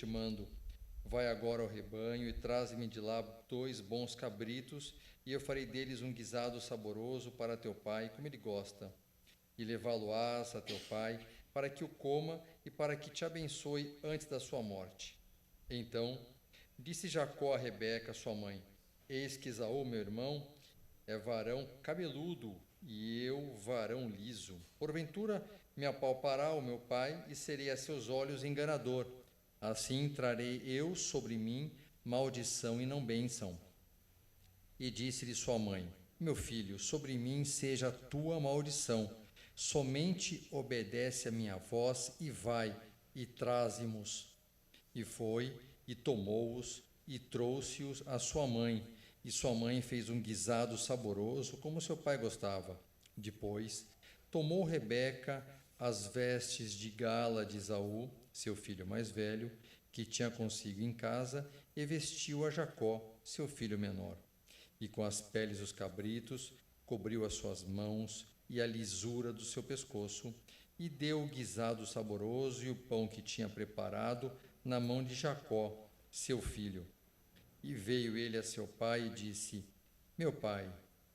te mando: vai agora ao rebanho e traze-me de lá 2 bons cabritos, e eu farei deles um guisado saboroso para teu pai, como ele gosta. E levá-lo-ás a teu pai, para que o coma e para que te abençoe antes da sua morte. Então disse Jacó a Rebeca, sua mãe: eis que Esaú, meu irmão, é varão cabeludo, e eu varão liso. Porventura me apalpará o meu pai, e serei a seus olhos enganador. Assim trarei eu sobre mim maldição e não bênção. E disse-lhe sua mãe: meu filho, sobre mim seja a tua maldição. Somente obedece a minha voz, e vai, e traze-mos. E foi, e tomou-os, e trouxe-os à sua mãe. E sua mãe fez um guisado saboroso, como seu pai gostava. Depois, tomou Rebeca as vestes de gala de Esaú, seu filho mais velho, que tinha consigo em casa, e vestiu a Jacó, seu filho menor. E com as peles dos cabritos, cobriu as suas mãos e a lisura do seu pescoço, e deu o guisado saboroso e o pão que tinha preparado na mão de Jacó, seu filho. E veio ele a seu pai e disse: meu pai.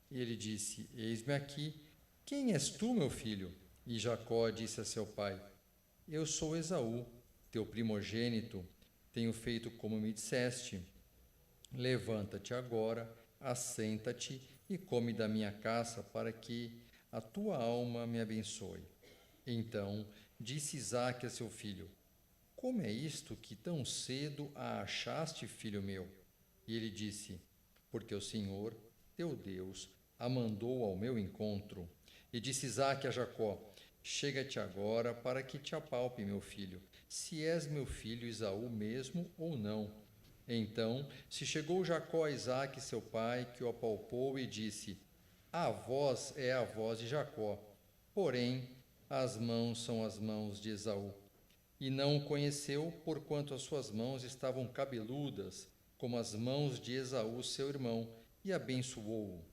E ele disse: eis-me aqui. Quem és tu, meu filho? E Jacó disse a seu pai: eu sou Esaú, teu primogênito. Tenho feito como me disseste. Levanta-te agora, assenta-te e come da minha caça, para que a tua alma me abençoe. Então disse Isaque a seu filho: como é isto que tão cedo a achaste, filho meu? E ele disse: porque o Senhor, teu Deus, a mandou ao meu encontro. E disse Isaque a Jacó: chega-te agora para que te apalpe, meu filho, se és meu filho Esaú mesmo ou não. Então se chegou Jacó a Isaque, seu pai, que o apalpou e disse: a voz é a voz de Jacó, porém as mãos são as mãos de Esaú. E não o conheceu, porquanto as suas mãos estavam cabeludas, como as mãos de Esaú, seu irmão, e abençoou-o.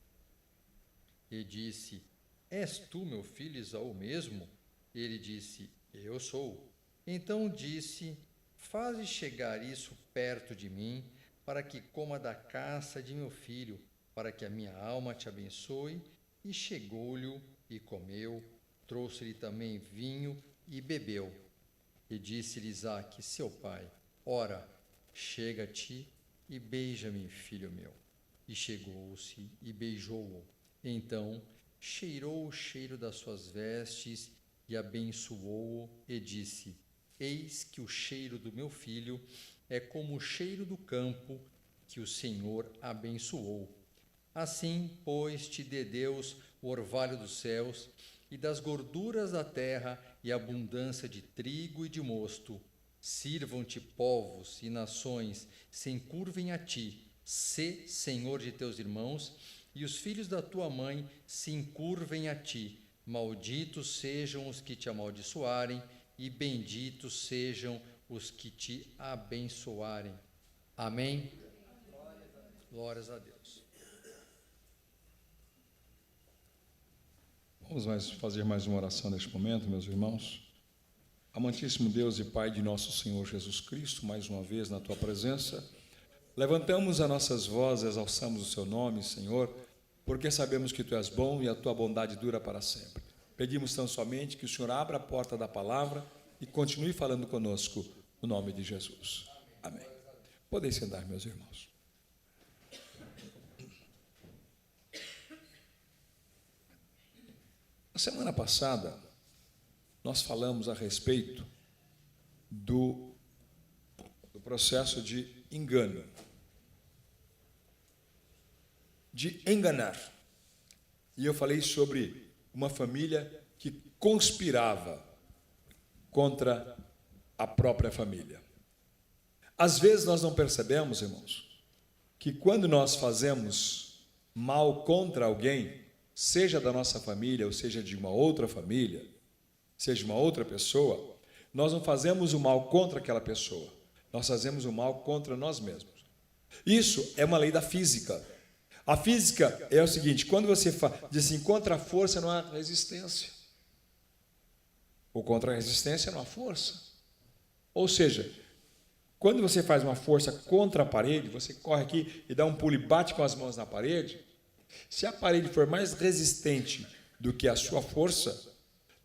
E disse: és tu, meu filho Esaú mesmo? Ele disse: eu sou. Então disse: faze chegar isso perto de mim, para que coma da caça de meu filho, para que a minha alma te abençoe. E chegou-lhe e comeu, trouxe-lhe também vinho e bebeu. E disse-lhe Isaque, seu pai: ora, chega-te e beija-me, filho meu. E chegou-se e beijou-o. Então cheirou o cheiro das suas vestes e abençoou-o e disse: eis que o cheiro do meu filho é como o cheiro do campo que o Senhor abençoou. Assim, pois, te dê Deus o orvalho dos céus e das gorduras da terra e abundância de trigo e de mosto. Sirvam-te povos e nações, se encurvem a ti. Sê senhor de teus irmãos, e os filhos da tua mãe se encurvem a ti. Malditos sejam os que te amaldiçoarem, e benditos sejam os que te abençoarem. Amém? Glórias a Deus. Vamos fazer mais uma oração neste momento, meus irmãos. Amantíssimo Deus e Pai de nosso Senhor Jesus Cristo, mais uma vez na Tua presença, levantamos as nossas vozes, exalçamos o Seu nome, Senhor, porque sabemos que Tu és bom e a Tua bondade dura para sempre. Pedimos tão somente que o Senhor abra a porta da palavra e continue falando conosco, no nome de Jesus. Amém. Podem sentar, meus irmãos. Na semana passada, nós falamos a respeito do processo de engano, de enganar. E eu falei sobre uma família que conspirava contra a própria família. Às vezes nós não percebemos, irmãos, que quando nós fazemos mal contra alguém, seja da nossa família ou seja de uma outra família, seja uma outra pessoa, nós não fazemos o mal contra aquela pessoa, nós fazemos o mal contra nós mesmos. Isso é uma lei da física. A física é o seguinte: quando você diz assim, contra a força não há resistência, ou contra a resistência não há força. Ou seja, Quando você faz uma força contra a parede, você corre aqui e dá um pulo e bate com as mãos na parede, se a parede for mais resistente do que a sua força,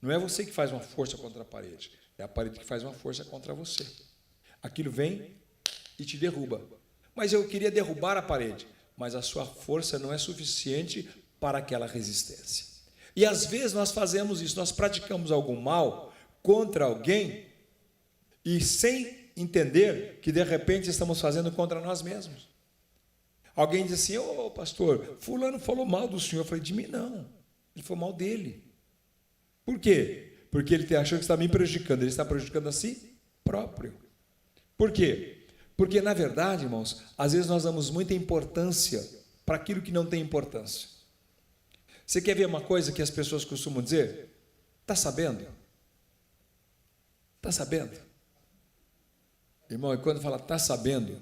não é você que faz uma força contra a parede, é a parede que faz uma força contra você. Aquilo vem e te derruba. Mas eu queria derrubar a parede, mas a sua força não é suficiente para aquela resistência. E às vezes nós fazemos isso, nós praticamos algum mal contra alguém e sem entender que de repente estamos fazendo contra nós mesmos. Alguém diz assim: ô pastor, fulano falou mal do senhor. Eu falei: de mim não, ele falou mal dele. Por quê? Porque ele achou que está me prejudicando, ele está prejudicando a si próprio. Por quê? Porque na verdade, irmãos, às vezes nós damos muita importância para aquilo que não tem importância. Você quer ver uma coisa que as pessoas costumam dizer? Está sabendo? Está sabendo? Irmão, e quando fala está sabendo,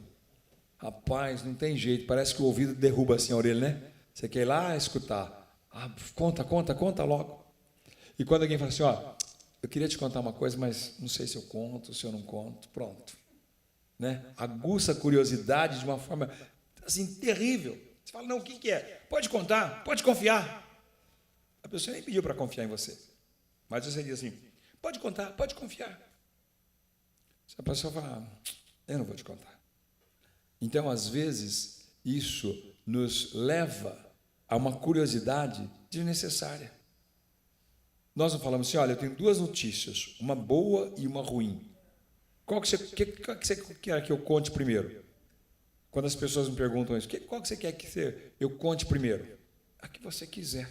rapaz, não tem jeito, parece que o ouvido derruba assim a orelha, né? Você quer ir lá escutar. Conta logo. E quando alguém fala assim, ó, eu queria te contar uma coisa, mas não sei se eu conto, se eu não conto, pronto. Né? Aguça a curiosidade de uma forma assim, terrível. Você fala, não, o que é? Pode contar, pode confiar. A pessoa nem pediu para confiar em você. Mas você diz assim, pode contar, pode confiar. Se a pessoa fala, eu não vou te contar. Então, às vezes, isso nos leva a uma curiosidade desnecessária. Nós não falamos assim, olha, eu tenho duas notícias, uma boa e uma ruim. Qual que você quer que eu conte primeiro? Quando as pessoas me perguntam isso, qual que você quer que eu conte primeiro? A que você quiser.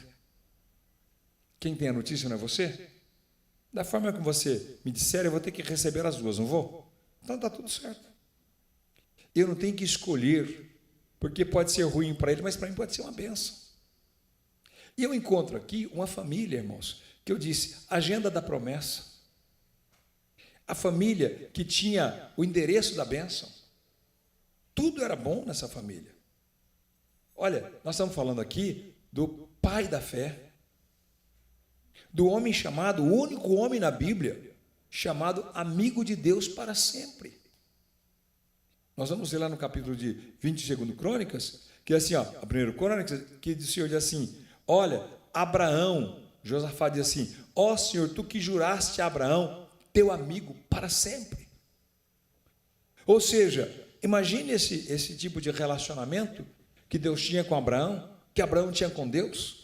Quem tem a notícia não é você? Da forma que você me disser, eu vou ter que receber as duas, não vou? Então está tudo certo. Eu não tenho que escolher, porque pode ser ruim para ele, mas para mim pode ser uma bênção. E eu encontro aqui uma família, irmãos, que eu disse, agenda da promessa. A família que tinha o endereço da bênção. Tudo era bom nessa família. Olha, nós estamos falando aqui do pai da fé, do homem chamado, o único homem na Bíblia, chamado amigo de Deus para sempre. Nós vamos ler lá no capítulo de 22 Crônicas, que é assim, ó, a primeira Crônicas, que o Senhor diz assim, olha, Abraão, Josafá diz assim, ó Senhor, tu que juraste a Abraão, teu amigo para sempre. Ou seja, imagine esse tipo de relacionamento que Deus tinha com Abraão, que Abraão tinha com Deus.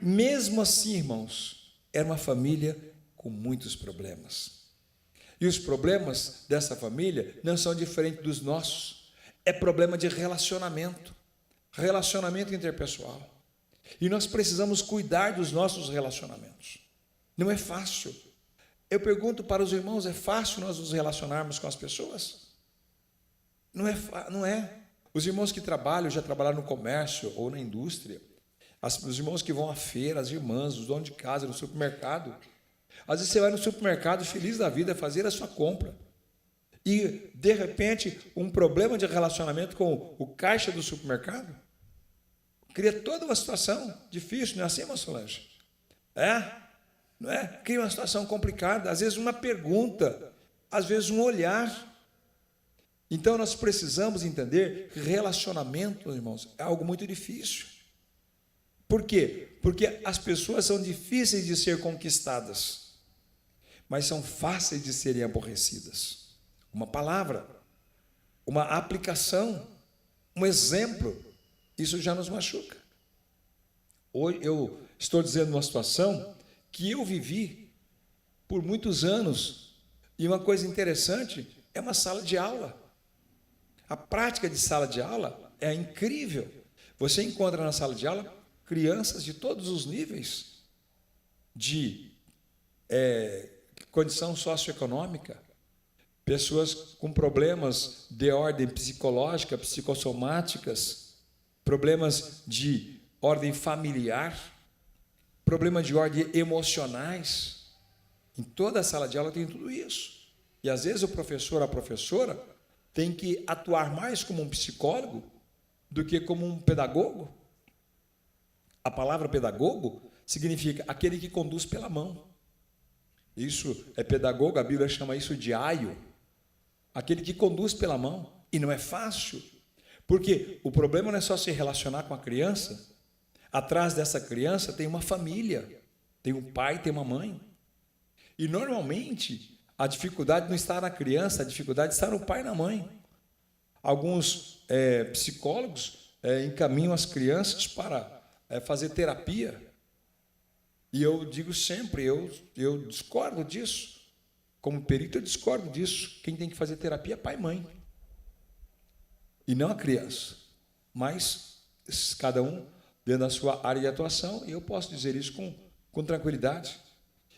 Mesmo assim, irmãos, era uma família com muitos problemas. E os problemas dessa família não são diferentes dos nossos. É problema de relacionamento interpessoal. E nós precisamos cuidar dos nossos relacionamentos. Não é fácil. Eu pergunto para os irmãos, é fácil nós nos relacionarmos com as pessoas? Não é. Os irmãos que trabalham, já trabalharam no comércio ou na indústria, os irmãos que vão à feira, as irmãs, os donos de casa, no supermercado. Às vezes você vai no supermercado feliz da vida fazer a sua compra. E, de repente, um problema de relacionamento com o caixa do supermercado cria toda uma situação difícil, não é assim, irmã Solange? Não é? Cria uma situação complicada. Às vezes uma pergunta, às vezes um olhar. Então, nós precisamos entender que relacionamento, irmãos, é algo muito difícil. Por quê? Porque as pessoas são difíceis de ser conquistadas, mas são fáceis de serem aborrecidas. Uma palavra, uma aplicação, um exemplo, isso já nos machuca. Hoje eu estou dizendo uma situação que eu vivi por muitos anos, e uma coisa interessante é uma sala de aula. A prática de sala de aula é incrível. Você encontra na sala de aula crianças de todos os níveis de condição socioeconômica, pessoas com problemas de ordem psicológica, psicossomáticas, problemas de ordem familiar, problemas de ordem emocionais. Em toda a sala de aula tem tudo isso. E às vezes o professor, a professora, tem que atuar mais como um psicólogo do que como um pedagogo. A palavra pedagogo significa aquele que conduz pela mão. Isso é pedagogo, a Bíblia chama isso de aio. aquele que conduz pela mão. E não é fácil, porque o problema não é só se relacionar com a criança. Atrás dessa criança tem uma família, tem um pai, tem uma mãe. E normalmente a dificuldade não está na criança, a dificuldade está no pai e na mãe. Alguns psicólogos encaminham as crianças para fazer terapia. E eu digo sempre, eu discordo disso. Como perito, eu discordo disso. Quem tem que fazer terapia é pai e mãe. E não a criança. Mas cada um dentro da sua área de atuação, e eu posso dizer isso com tranquilidade.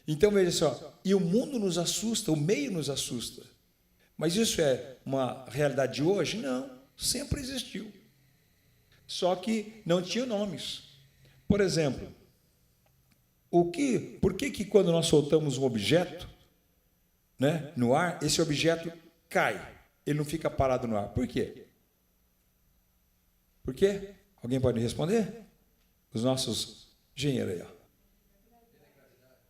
Então, veja só, e o mundo nos assusta, o meio nos assusta. Mas isso é uma realidade de hoje? Não, sempre existiu. Só que não tinha nomes. Por exemplo, por que quando nós soltamos um objeto, né, no ar, esse objeto cai? Ele não fica parado no ar. Por quê? Por quê? Alguém pode me responder? Os nossos engenheiros aí, ó.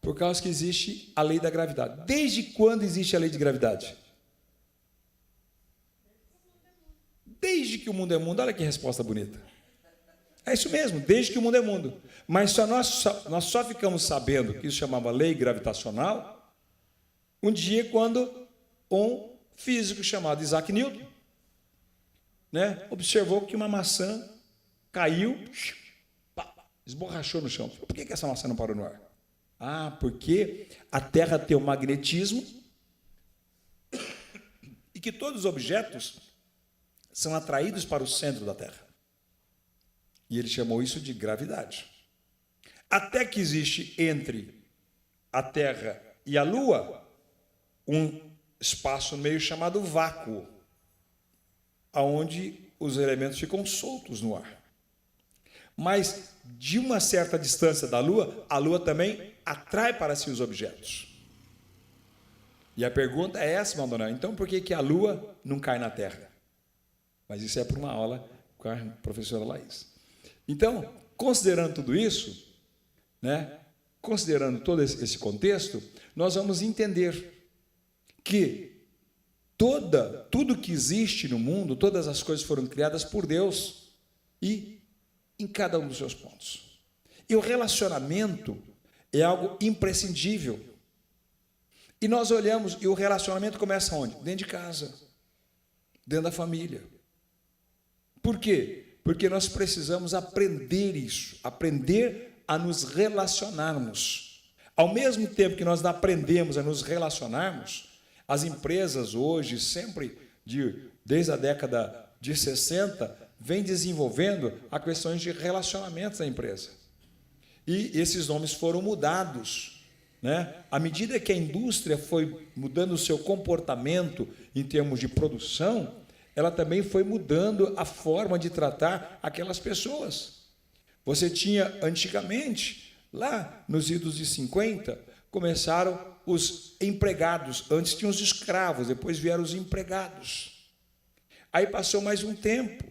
Por causa que existe a lei da gravidade. Desde quando existe a lei de gravidade? Desde que o mundo é mundo. Olha que resposta bonita. É isso mesmo, desde que o mundo é mundo. Mas nós só ficamos sabendo que isso chamava lei gravitacional um dia quando um físico chamado Isaac Newton, né, observou que uma maçã caiu, esborrachou no chão. Por que essa maçã não parou no ar? Porque a Terra tem um magnetismo e que todos os objetos são atraídos para o centro da Terra. E ele chamou isso de gravidade. Até que existe entre a Terra e a Lua um espaço no meio chamado vácuo, onde os elementos ficam soltos no ar. Mas, de uma certa distância da Lua, a Lua também atrai para si os objetos. E a pergunta é essa, Maldonado. Então, por que a Lua não cai na Terra? Mas isso é para uma aula com a professora Laís. Então, considerando tudo isso, né, considerando todo esse contexto, nós vamos entender que tudo que existe no mundo, todas as coisas foram criadas por Deus e em cada um dos seus pontos. E o relacionamento é algo imprescindível. E nós olhamos, e o relacionamento começa onde? Dentro de casa, dentro da família. Por quê? Porque nós precisamos aprender isso, aprender a nos relacionarmos. Ao mesmo tempo que nós aprendemos a nos relacionarmos, as empresas hoje, sempre, desde a década de 60, vêm desenvolvendo as questões de relacionamentos da empresa. E esses nomes foram mudados, né? À medida que a indústria foi mudando o seu comportamento em termos de produção, ela também foi mudando a forma de tratar aquelas pessoas. Você tinha, antigamente, lá nos idos de 50, começaram os empregados. Antes tinham os escravos, depois vieram os empregados. Aí passou mais um tempo,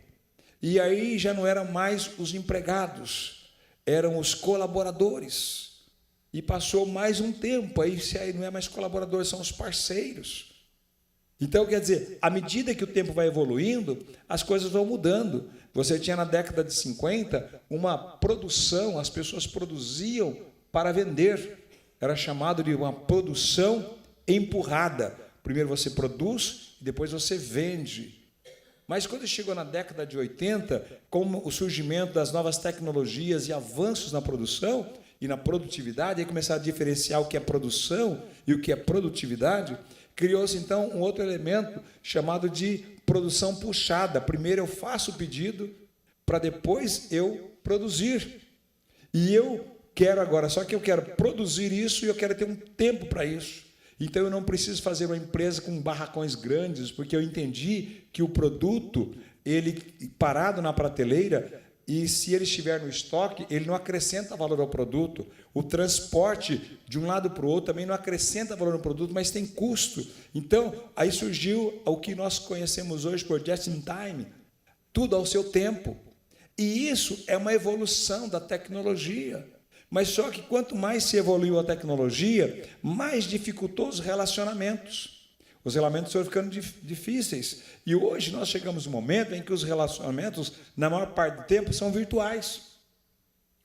e aí já não eram mais os empregados, eram os colaboradores. E passou mais um tempo, aí não é mais colaboradores, são os parceiros. Então, quer dizer, à medida que o tempo vai evoluindo, as coisas vão mudando. Você tinha na década de 50 uma produção, as pessoas produziam para vender. Era chamado de uma produção empurrada. Primeiro você produz, depois você vende. Mas quando chegou na década de 80, com o surgimento das novas tecnologias e avanços na produção e na produtividade, aí começaram a diferenciar o que é produção e o que é produtividade, criou-se, então, um outro elemento chamado de produção puxada. Primeiro eu faço o pedido, para depois eu produzir. E eu quero agora, só que eu quero produzir isso e eu quero ter um tempo para isso. Então, eu não preciso fazer uma empresa com barracões grandes, porque eu entendi que o produto, ele parado na prateleira, e se ele estiver no estoque, ele não acrescenta valor ao produto. O transporte de um lado para o outro também não acrescenta valor no produto, mas tem custo. Então, aí surgiu o que nós conhecemos hoje por just in time, tudo ao seu tempo. E isso é uma evolução da tecnologia. Mas só que quanto mais se evoluiu a tecnologia, mais dificultou os relacionamentos. Os relacionamentos foram ficando difíceis. E hoje nós chegamos no momento em que os relacionamentos, na maior parte do tempo, são virtuais.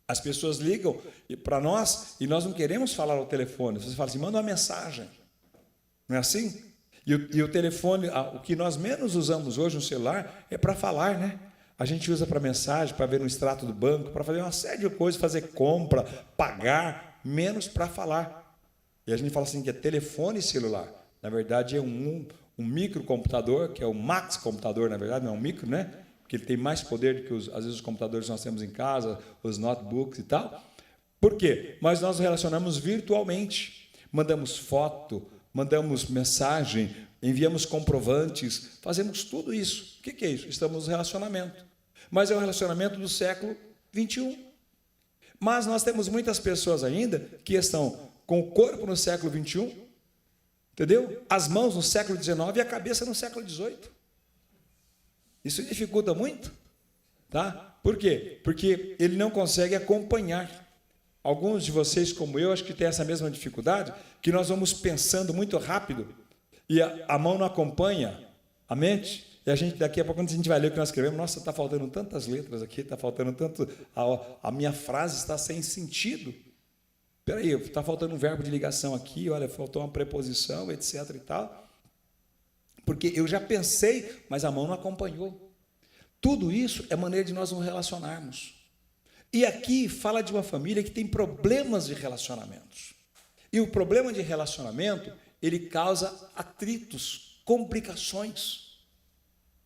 As pessoas ligam para nós e nós não queremos falar ao telefone. Você fala assim, manda uma mensagem. Não é assim? E o telefone, o que nós menos usamos hoje no celular é para falar, né? A gente usa para mensagem, para ver no extrato do banco, para fazer uma série de coisas, fazer compra, pagar, menos para falar. E a gente fala assim que é telefone celular. Na verdade, é um microcomputador, que é o Max computador, na verdade, não é um micro, né? Porque ele tem mais poder do que, às vezes, os computadores que nós temos em casa, os notebooks e tal. Por quê? Mas nós nos relacionamos virtualmente. Mandamos foto, mandamos mensagem, enviamos comprovantes, fazemos tudo isso. O que é isso? Estamos no relacionamento. Mas é um relacionamento do século XXI. Mas nós temos muitas pessoas ainda que estão com o corpo no século XXI, entendeu? As mãos no século XIX e a cabeça no século XVIII. Isso dificulta muito, tá? Por quê? Porque ele não consegue acompanhar. Alguns de vocês, como eu, acho que tem essa mesma dificuldade, que nós vamos pensando muito rápido e a mão não acompanha a mente. E a gente, daqui a pouco, quando a gente vai ler o que nós escrevemos, nossa, está faltando tantas letras aqui, está faltando tanto, a minha frase está sem sentido. Espera aí, está faltando um verbo de ligação aqui, olha, faltou uma preposição, etc. e tal. Porque eu já pensei, mas a mão não acompanhou. Tudo isso é maneira de nós nos relacionarmos. E aqui fala de uma família que tem problemas de relacionamentos. E o problema de relacionamento, ele causa atritos, complicações.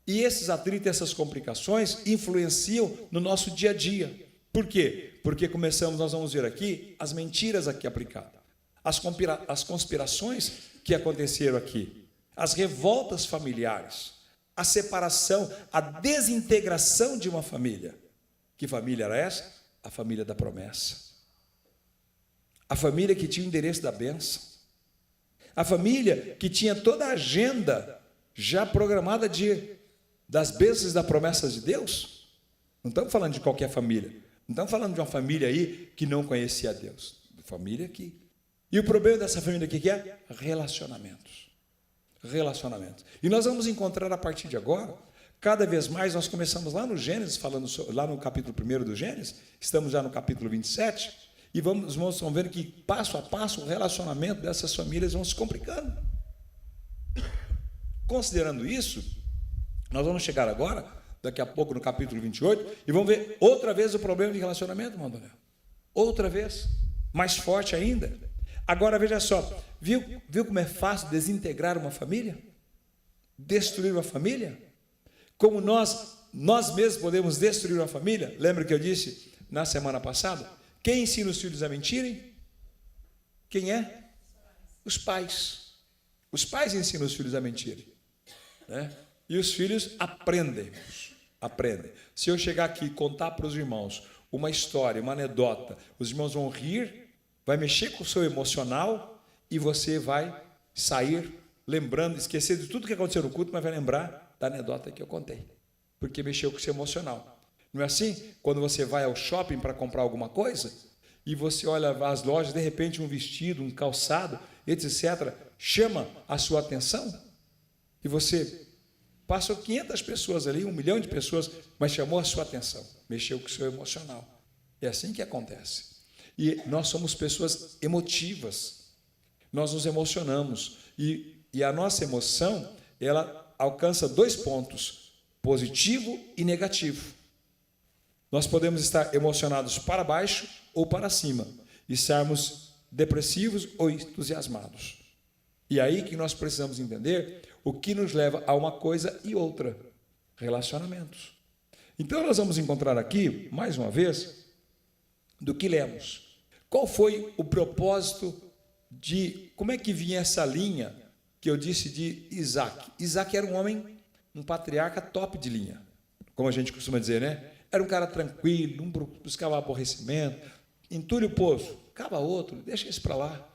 E esses atritos, essas complicações, influenciam no nosso dia a dia. Por quê? Porque nós vamos ver aqui, as mentiras aqui aplicadas, as conspirações que aconteceram aqui, as revoltas familiares, a separação, a desintegração de uma família. Que família era essa? A família da promessa. A família que tinha o endereço da bênção. A família que tinha toda a agenda já programada das bênçãos e das promessas de Deus. Não estamos falando de qualquer família. Não estamos falando de uma família aí que não conhecia a Deus. Família aqui. E o problema dessa família aqui que é relacionamentos. Relacionamentos. E nós vamos encontrar a partir de agora, cada vez mais, nós começamos lá no Gênesis, lá no capítulo 1 do Gênesis, estamos já no capítulo 27, e vamos vendo que, passo a passo, o relacionamento dessas famílias vão se complicando. Considerando isso, nós vamos chegar agora, daqui a pouco, no capítulo 28, e vamos ver outra vez o problema de relacionamento, irmão Daniel. Outra vez, mais forte ainda. Agora, veja só, viu como é fácil desintegrar uma família? Destruir uma família? Como nós mesmos podemos destruir uma família? Lembra que eu disse na semana passada? Quem ensina os filhos a mentirem? Quem é? Os pais. Os pais ensinam os filhos a mentirem, né? E os filhos aprendem. Se eu chegar aqui e contar para os irmãos uma história, uma anedota, os irmãos vão rir, vai mexer com o seu emocional e você vai sair lembrando, esquecer de tudo que aconteceu no culto, mas vai lembrar da anedota que eu contei, porque mexeu com o seu emocional. Não é assim? Quando você vai ao shopping para comprar alguma coisa e você olha as lojas, de repente um vestido, um calçado, etc., chama a sua atenção e você passou 500 pessoas ali, 1 milhão de pessoas, mas chamou a sua atenção, mexeu com o seu emocional. É assim que acontece. E nós somos pessoas emotivas, nós nos emocionamos, e a nossa emoção, ela alcança 2 pontos, positivo e negativo. Nós podemos estar emocionados para baixo ou para cima, estarmos depressivos ou entusiasmados. E aí que nós precisamos entender o que nos leva a uma coisa e outra, relacionamentos. Então nós vamos encontrar aqui, mais uma vez, do que lemos. Qual foi o propósito de... Como é que vinha essa linha que eu disse de Isaac? Isaac era um homem, um patriarca top de linha, como a gente costuma dizer, né? Era um cara tranquilo, não buscava aborrecimento, entulha o poço, cava outro, deixa isso para lá,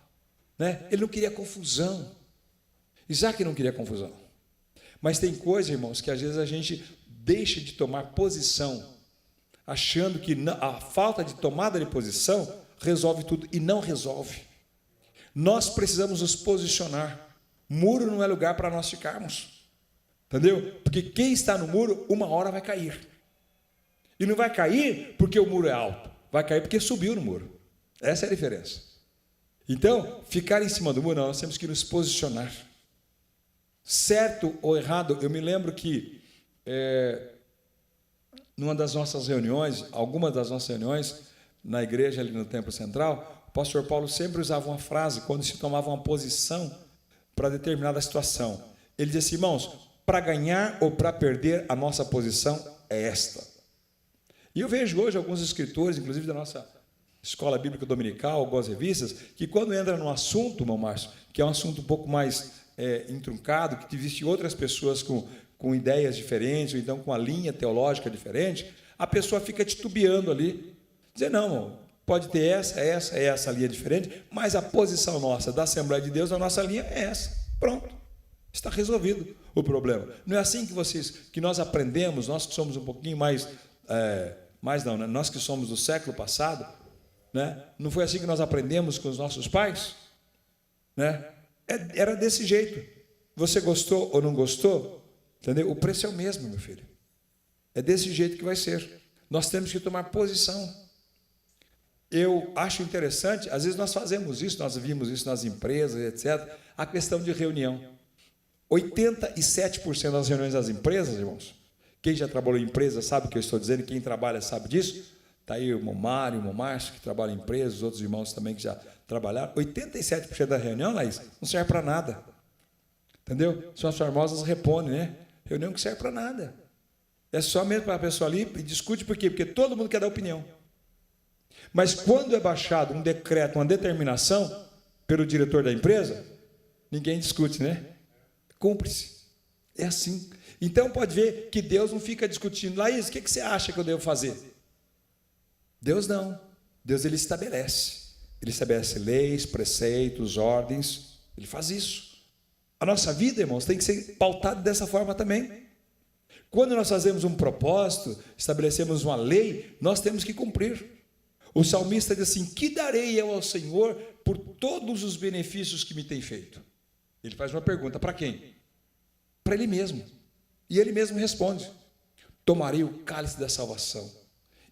né? Ele não queria confusão. Isaac não queria confusão. Mas tem coisa, irmãos, que às vezes a gente deixa de tomar posição, achando que a falta de tomada de posição resolve tudo, e não resolve. Nós precisamos nos posicionar. Muro não é lugar para nós ficarmos. Entendeu? Porque quem está no muro, uma hora vai cair. E não vai cair porque o muro é alto. Vai cair porque subiu no muro. Essa é a diferença. Então, ficar em cima do muro, não, nós temos que nos posicionar. Certo ou errado, eu me lembro que numa das nossas reuniões, algumas das nossas reuniões, na igreja ali no Templo Central, o pastor Paulo sempre usava uma frase quando se tomava uma posição para determinada situação. Ele dizia assim, irmãos, para ganhar ou para perder, a nossa posição é esta. E eu vejo hoje alguns escritores, inclusive da nossa Escola Bíblica Dominical, algumas revistas, que quando entra num assunto, irmão Márcio, que é um assunto um pouco mais intruncado, que existem outras pessoas com ideias diferentes, ou então com uma linha teológica diferente, a pessoa fica titubeando ali, dizer, não, irmão, pode ter essa linha diferente, mas a posição nossa da Assembleia de Deus, a nossa linha é essa. Pronto, está resolvido o problema. Não é assim que nós aprendemos, nós que somos um pouquinho mais não, né? Nós que somos do século passado, né? Não foi assim que nós aprendemos com os nossos pais? Né? Era desse jeito. Você gostou ou não gostou? Entendeu? O preço é o mesmo, meu filho. É desse jeito que vai ser. Nós temos que tomar posição. Eu acho interessante, às vezes nós fazemos isso, nós vimos isso nas empresas, etc., a questão de reunião. 87% das reuniões das empresas, irmãos, quem já trabalhou em empresa sabe o que eu estou dizendo, quem trabalha sabe disso. Está aí o irmão Mário, o irmão Márcio, que trabalham em empresas, os outros irmãos também que já trabalharam. 87% da reunião, Laís, não serve para nada. Entendeu? São as famosas repone, né? Reunião que serve para nada. É só mesmo para a pessoa ali e discute por quê? Porque todo mundo quer dar opinião. Mas quando é baixado um decreto, uma determinação pelo diretor da empresa, ninguém discute, né? Cumpre-se. É assim. Então pode ver que Deus não fica discutindo. Laís, o que você acha que eu devo fazer? Deus não. Deus ele estabelece. Ele estabelece leis, preceitos, ordens. Ele faz isso. A nossa vida, irmãos, tem que ser pautada dessa forma também. Quando nós fazemos um propósito, estabelecemos uma lei, nós temos que cumprir. O salmista diz assim, que darei eu ao Senhor por todos os benefícios que me tem feito? Ele faz uma pergunta, para quem? Para ele mesmo. E ele mesmo responde, tomarei o cálice da salvação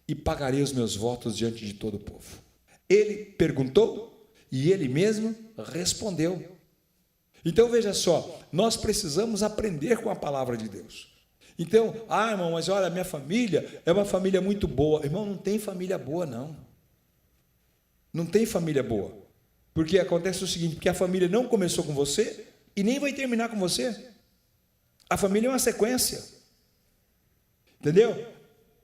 e pagarei os meus votos diante de todo o povo. Ele perguntou e ele mesmo respondeu. Então veja só, nós precisamos aprender com a palavra de Deus. Então, irmão, mas olha, a minha família é uma família muito boa. Irmão, não tem família boa, não. Não tem família boa. Porque acontece o seguinte, porque a família não começou com você e nem vai terminar com você. A família é uma sequência. Entendeu?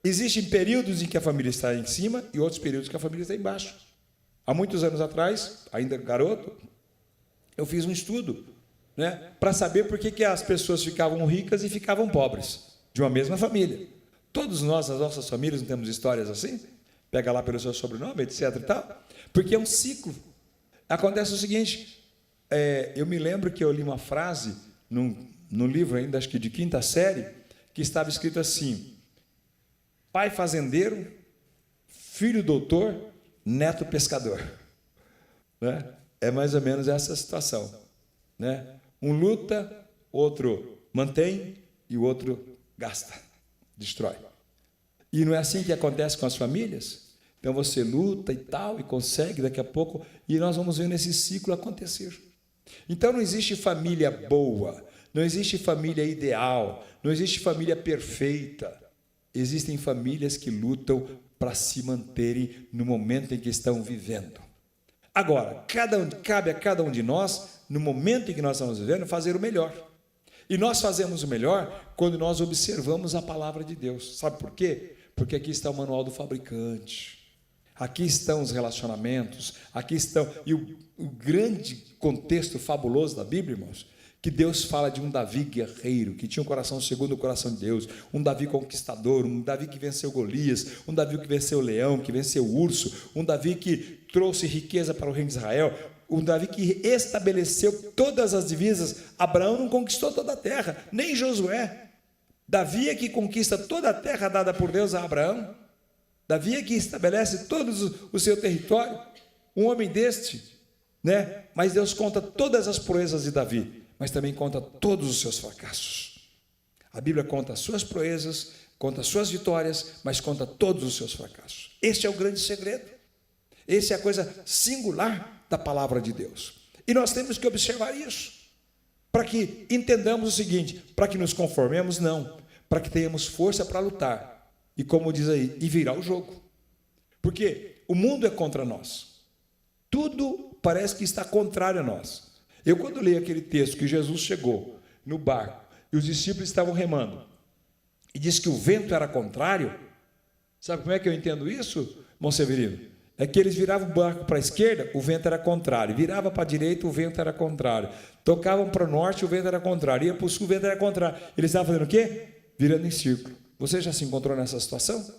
Existem períodos em que a família está em cima e outros períodos que a família está embaixo. Há muitos anos atrás, ainda garoto, eu fiz um estudo, né, para saber por que as pessoas ficavam ricas e ficavam pobres, de uma mesma família. Todos nós, nas nossas famílias, não temos histórias assim? Pega lá pelo seu sobrenome, etc. e tal, porque é um ciclo. Acontece o seguinte, eu me lembro que eu li uma frase num livro ainda, acho que de 5ª série, que estava escrito assim, pai fazendeiro, filho doutor, neto pescador. Né? É mais ou menos essa situação. Né? Um luta, outro mantém e o outro gasta, destrói. E não é assim que acontece com as famílias? Então você luta e tal, e consegue daqui a pouco, e nós vamos vendo esse ciclo acontecer. Então não existe família boa, não existe família ideal, não existe família perfeita. Existem famílias que lutam para se manterem no momento em que estão vivendo. Agora, cabe a cada um de nós, no momento em que nós estamos vivendo, fazer o melhor. E nós fazemos o melhor quando nós observamos a palavra de Deus. Sabe por quê? Porque aqui está o manual do fabricante. Aqui estão os relacionamentos, aqui estão... E o grande contexto fabuloso da Bíblia, irmãos, que Deus fala de um Davi guerreiro, que tinha um coração segundo o coração de Deus, um Davi conquistador, um Davi que venceu Golias, um Davi que venceu o leão, que venceu o urso, um Davi que trouxe riqueza para o reino de Israel, um Davi que estabeleceu todas as divisas. Abraão não conquistou toda a terra, nem Josué. Davi é que conquista toda a terra dada por Deus a Abraão. Davi é que estabelece todo o seu território. Um homem deste, né? Mas Deus conta todas as proezas de Davi. mas também conta todos os seus fracassos. A Bíblia conta as suas proezas, conta as suas vitórias, mas conta todos os seus fracassos. Este é o grande segredo. Essa é a coisa singular da palavra de Deus. E nós temos que observar isso, para que entendamos o seguinte: para que nos conformemos, não, para que tenhamos força para lutar. E como diz aí, e virar o jogo. Porque o mundo é contra nós. Tudo parece que está contrário a nós. Eu, quando leio aquele texto que Jesus chegou no barco e os discípulos estavam remando, e diz que o vento era contrário, sabe como é que eu entendo isso, irmão Severino? É que eles viravam o barco para a esquerda, o vento era contrário. Virava para a direita, o vento era contrário. Tocavam para o norte, o vento era contrário. Ia para o sul, o vento era contrário. Eles estavam fazendo o quê? Virando em círculo. Você já se encontrou nessa situação?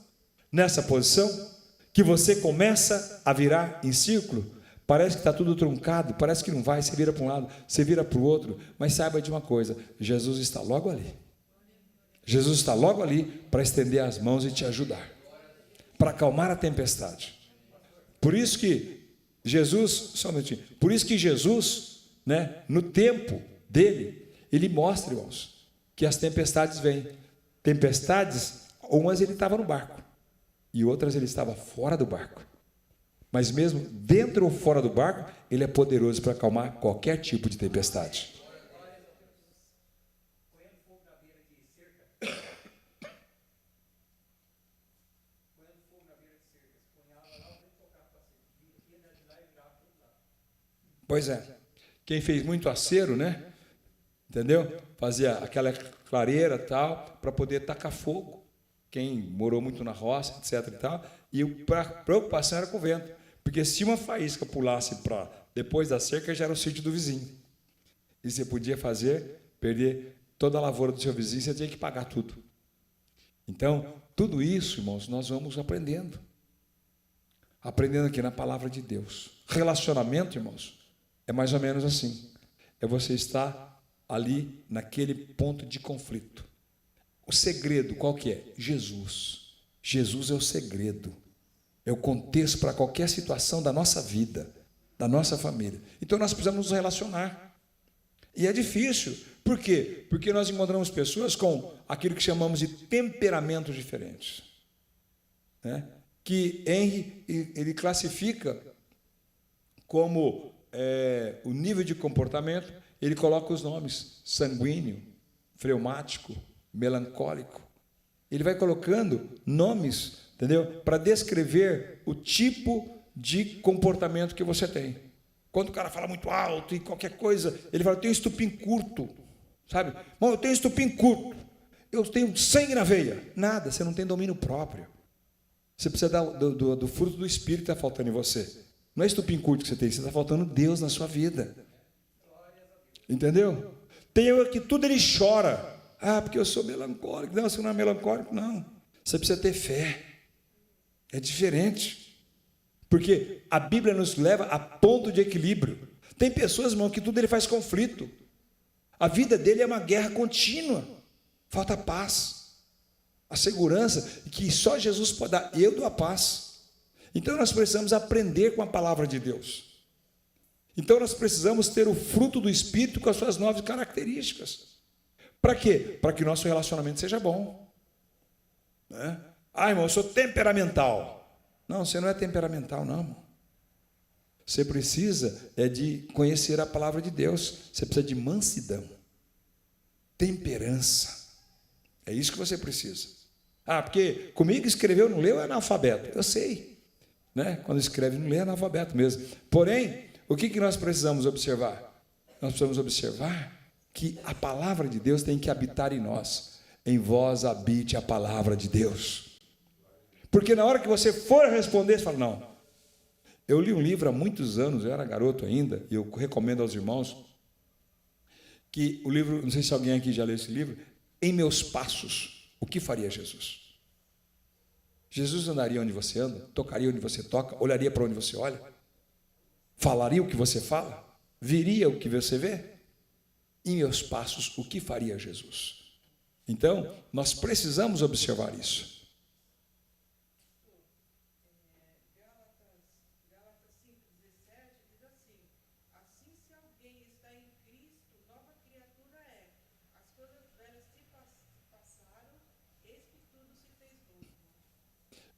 Nessa posição? Que você começa a virar em círculo? Parece que está tudo truncado, parece que não vai. Você vira para um lado, você vira para o outro. Mas saiba de uma coisa: Jesus está logo ali. Jesus está logo ali para estender as mãos e te ajudar, para acalmar a tempestade. Por isso que Jesus, só um minutinho, por isso que Jesus, né, no tempo dele, ele mostra, irmãos, que as tempestades vêm. Tempestades, umas ele estava no barco, e outras ele estava fora do barco. Mas mesmo dentro ou fora do barco, ele é poderoso para acalmar qualquer tipo de tempestade. Pois é, quem fez muito acero, né? Entendeu? Fazia aquela clareira tal, para poder tacar fogo. Quem morou muito na roça, etc. e tal, e a preocupação era com o vento, porque se uma faísca pulasse para depois da cerca, já era o sítio do vizinho. E você podia perder toda a lavoura do seu vizinho, você tinha que pagar tudo. Então, tudo isso, irmãos, nós vamos aprendendo. Aprendendo aqui na palavra de Deus. Relacionamento, irmãos, é mais ou menos assim. É você estar ali naquele ponto de conflito. O segredo, qual que é? Jesus. Jesus é o segredo. É o contexto para qualquer situação da nossa vida, da nossa família. Então nós precisamos nos relacionar. E é difícil. Por quê? Porque nós encontramos pessoas com aquilo que chamamos de temperamentos diferentes. Né? Que Henry, ele classifica como o nível de comportamento, ele coloca os nomes: sanguíneo, fleumático, melancólico. Ele vai colocando nomes, entendeu? Para descrever o tipo de comportamento que você tem. Quando o cara fala muito alto e qualquer coisa, ele fala: eu tenho estupim curto, sabe? Bom, eu tenho estupim curto, eu tenho sangue na veia. Nada, você não tem domínio próprio. Você precisa do fruto do Espírito que está faltando em você. Não é estupim curto que você tem, você está faltando Deus na sua vida. Entendeu? Tem eu que tudo ele chora. Ah, porque eu sou melancólico. Não, você não é melancólico, não. Você precisa ter fé. É diferente. Porque a Bíblia nos leva a ponto de equilíbrio. Tem pessoas, irmão, que tudo ele faz conflito. A vida dele é uma guerra contínua. Falta paz. A segurança que só Jesus pode dar. Eu dou a paz. Então nós precisamos aprender com a palavra de Deus. Então nós precisamos ter o fruto do Espírito com as suas 9 características. Para quê? Para que o nosso relacionamento seja bom. Né? Ah, irmão, eu sou temperamental. Não, você não é temperamental, não, irmão. Você precisa de conhecer a palavra de Deus. Você precisa de mansidão, temperança. É isso que você precisa. Ah, porque comigo escreveu, não leu, é analfabeto. Eu sei. Né? Quando escreve, não lê, é analfabeto mesmo. Porém, o que nós precisamos observar? Nós precisamos observar que a palavra de Deus tem que habitar em nós. Em vós habite a palavra de Deus. Porque na hora que você for responder, você fala: não. Eu li um livro há muitos anos, eu era garoto ainda, e eu recomendo aos irmãos, que o livro, não sei se alguém aqui já leu esse livro, Em Meus Passos, o que faria Jesus? Jesus andaria onde você anda, tocaria onde você toca, olharia para onde você olha, falaria o que você fala, viria o que você vê. Em meus passos, o que faria Jesus? Então, nós precisamos observar isso. Gálatas 5:17 diz assim: assim, se alguém está em Cristo, nova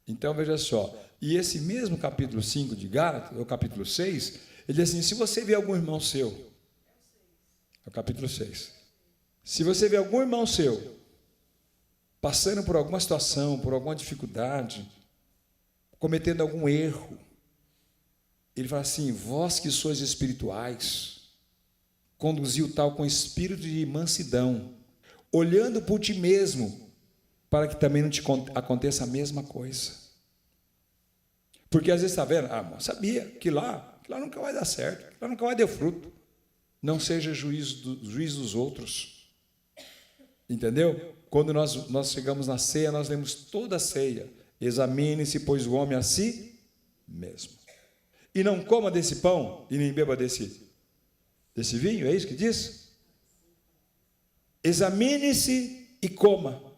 Então, veja só, e esse mesmo capítulo 5 de Gálatas, ou capítulo 6, ele diz assim, se você vê algum irmão seu, é o capítulo 6, se você vê algum irmão seu passando por alguma situação, por alguma dificuldade, cometendo algum erro, ele fala assim, vós que sois espirituais, conduziu tal com espírito de mansidão, olhando por ti mesmo, para que também não te aconteça a mesma coisa. Porque às vezes está vendo, sabia que lá nunca vai dar certo, lá nunca vai dar fruto. Não seja juiz dos outros. Entendeu? Quando nós chegamos na ceia, nós lemos toda a ceia. Examine-se, pois, o homem a si mesmo. E não coma desse pão, e nem beba desse vinho, é isso que diz? Examine-se e coma.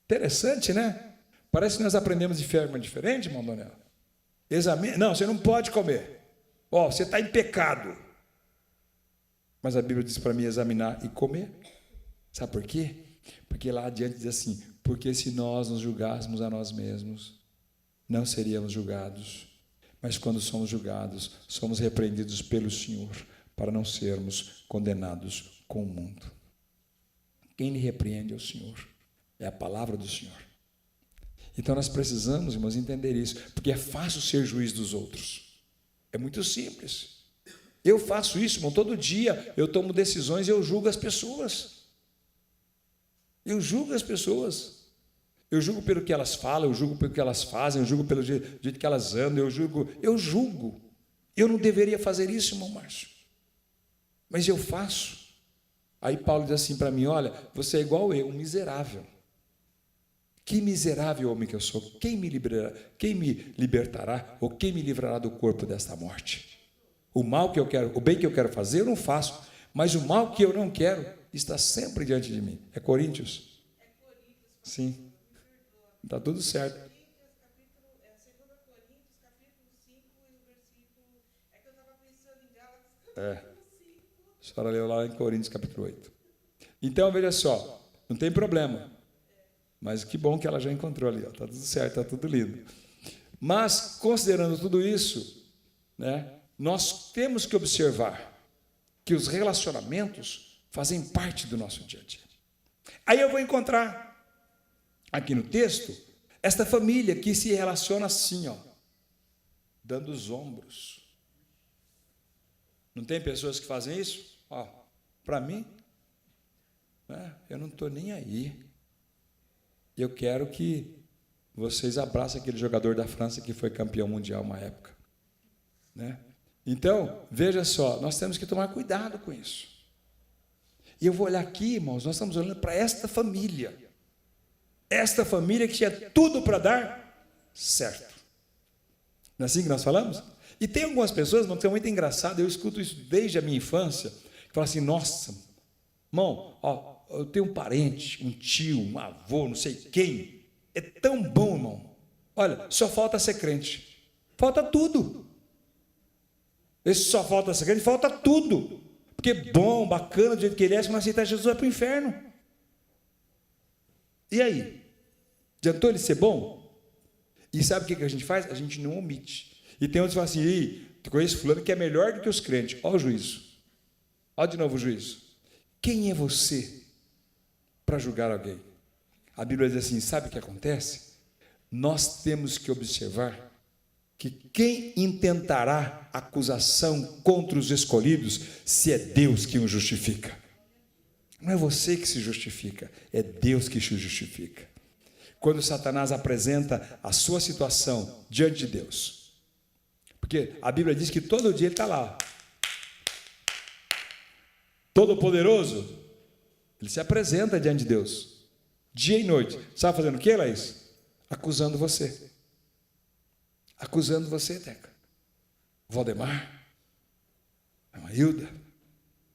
Interessante, né? Parece que nós aprendemos de forma diferente, irmão Donel. Não, você não pode comer. Você está em pecado. Mas a Bíblia diz para mim examinar e comer. Sabe por quê? Porque lá adiante diz assim, porque se nós nos julgássemos a nós mesmos, não seríamos julgados. Mas quando somos julgados, somos repreendidos pelo Senhor, para não sermos condenados com o mundo. Quem lhe repreende é o Senhor. É a palavra do Senhor. Então nós precisamos, irmãos, entender isso, porque é fácil ser juiz dos outros. É muito simples. Eu faço isso, irmão, todo dia eu tomo decisões e eu julgo as pessoas. Eu julgo as pessoas. Eu julgo pelo que elas falam, eu julgo pelo que elas fazem, eu julgo pelo jeito que elas andam, eu julgo. Eu não deveria fazer isso, irmão Márcio. Mas eu faço. Aí Paulo diz assim para mim, olha, você é igual eu, um miserável. Que miserável homem que eu sou. Quem me libertará ou quem me livrará do corpo desta morte? O mal que eu quero, o bem que eu quero fazer, eu não faço. Mas o mal que eu não quero está sempre diante de mim. É Coríntios? Sim. Está tudo certo. A senhora leu lá em Coríntios, capítulo 8. Então, veja só, não tem problema. Mas que bom que ela já encontrou ali. Está tudo certo, está tudo lindo. Mas, considerando tudo isso, né, nós temos que observar que os relacionamentos fazem parte do nosso dia a dia. Aí eu vou encontrar, aqui no texto, esta família que se relaciona assim, dando os ombros. Não tem pessoas que fazem isso? Para mim, né, eu não estou nem aí. Eu quero que vocês abracem aquele jogador da França que foi campeão mundial uma época. Né? Então, veja só, nós temos que tomar cuidado com isso. E eu vou olhar aqui, irmãos, nós estamos olhando para esta família. Esta família que tinha tudo para dar certo. Não é assim que nós falamos? E tem algumas pessoas, irmão, que são muito engraçadas, eu escuto isso desde a minha infância, que falam assim, nossa, irmão, eu tenho um parente, um tio, um avô, não sei quem, é tão bom, irmão. Olha, só falta ser crente. Falta tudo. Esse só falta ser crente, falta tudo. Porque bom, bacana, do jeito que ele é, se não aceitar Jesus, vai para o inferno. E aí? Adiantou ele ser bom? E sabe o que a gente faz? A gente não omite. E tem outros que falam assim, tu conhece fulano que é melhor do que os crentes. Olha o juízo. Olha de novo o juízo. Quem é você para julgar alguém? A Bíblia diz assim, sabe o que acontece? Nós temos que observar que quem intentará acusação contra os escolhidos, se é Deus que o justifica. Não é você que se justifica, é Deus que te justifica. Quando Satanás apresenta a sua situação diante de Deus, porque a Bíblia diz que todo dia ele está lá, Todo-Poderoso, ele se apresenta diante de Deus, dia e noite. Sabe fazendo o que, Laís? Acusando você. Acusando você, Teca. Valdemar, a Mailda,